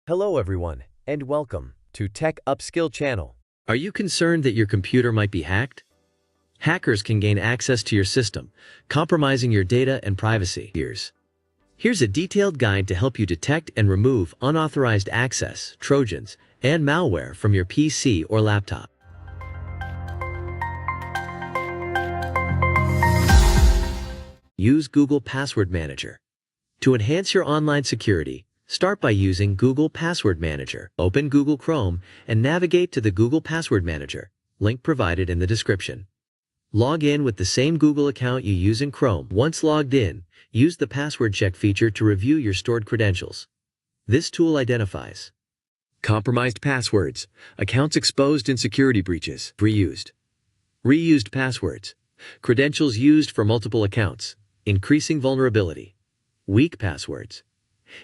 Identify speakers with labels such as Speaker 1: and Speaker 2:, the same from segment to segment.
Speaker 1: Hello everyone, and welcome to Tech Upskill channel.
Speaker 2: Are you concerned that your computer might be hacked? Hackers can gain access to your system, compromising your data and privacy. Here's a detailed guide to help you detect and remove unauthorized access, trojans, and malware from your PC or laptop. Use Google Password Manager. To enhance your online security, start by using Google Password Manager. Open Google Chrome and navigate to the Google Password Manager, link provided in the description. Log in with the same Google account you use in Chrome. Once logged in, use the password check feature to review your stored credentials. This tool identifies compromised passwords, accounts exposed in security breaches, reused passwords, credentials used for multiple accounts, increasing vulnerability, weak passwords,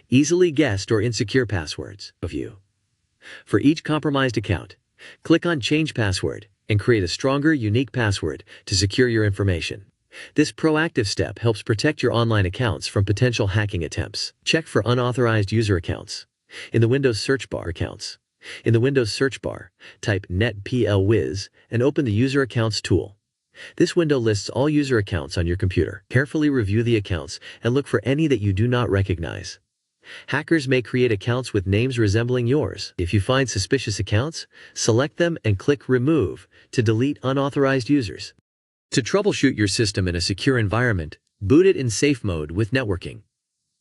Speaker 2: easily guessed or insecure passwords. For each compromised account, click on Change Password and create a stronger, unique password to secure your information. This proactive step helps protect your online accounts from potential hacking attempts. Check for unauthorized user accounts. In the Windows search bar, type netplwiz and open the User Accounts tool. This window lists all user accounts on your computer. Carefully review the accounts and look for any that you do not recognize. Hackers may create accounts with names resembling yours. If you find suspicious accounts, select them and click Remove to delete unauthorized users. To troubleshoot your system in a secure environment, boot it in safe mode with networking.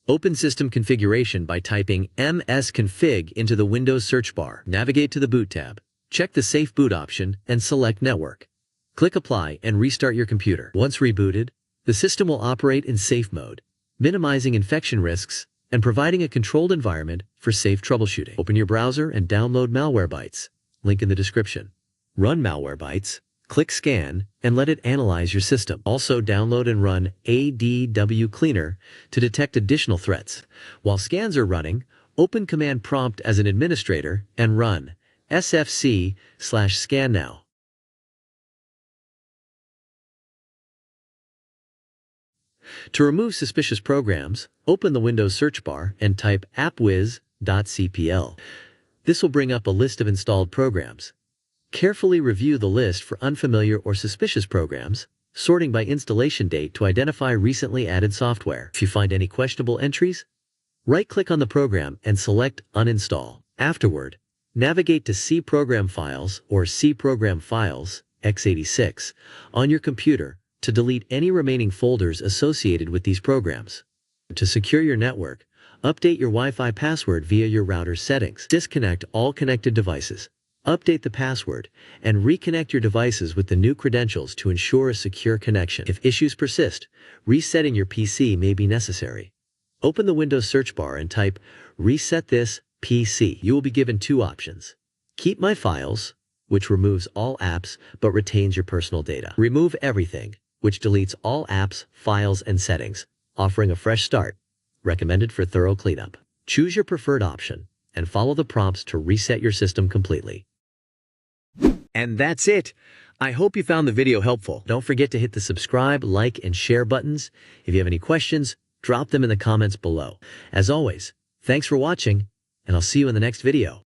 Speaker 2: Open System Configuration by typing msconfig into the Windows search bar. Navigate to the Boot tab. Check the Safe Boot option and select Network. Click Apply and restart your computer. Once rebooted, the system will operate in safe mode, minimizing infection risks and providing a controlled environment for safe troubleshooting. Open your browser and download Malwarebytes, link in the description. Run Malwarebytes, click Scan, and let it analyze your system. Also download and run ADW Cleaner to detect additional threats. While scans are running, open Command Prompt as an administrator and run sfc/scannow. To remove suspicious programs, open the Windows search bar and type appwiz.cpl. This will bring up a list of installed programs. Carefully review the list for unfamiliar or suspicious programs, sorting by installation date to identify recently added software. If you find any questionable entries, right-click on the program and select Uninstall. Afterward, navigate to C Program Files or C Program Files x86 on your computer to delete any remaining folders associated with these programs. To secure your network, update your Wi-Fi password via your router's settings. Disconnect all connected devices. Update the password and reconnect your devices with the new credentials to ensure a secure connection. If issues persist, resetting your PC may be necessary. Open the Windows search bar and type Reset this PC. You will be given two options. Keep My Files, which removes all apps but retains your personal data. Remove Everything, which deletes all apps, files, and settings, offering a fresh start, recommended for thorough cleanup. Choose your preferred option and follow the prompts to reset your system completely.
Speaker 1: And that's it. I hope you found the video helpful.
Speaker 2: Don't forget to hit the subscribe, like, and share buttons. If you have any questions, drop them in the comments below. As always, thanks for watching, and I'll see you in the next video.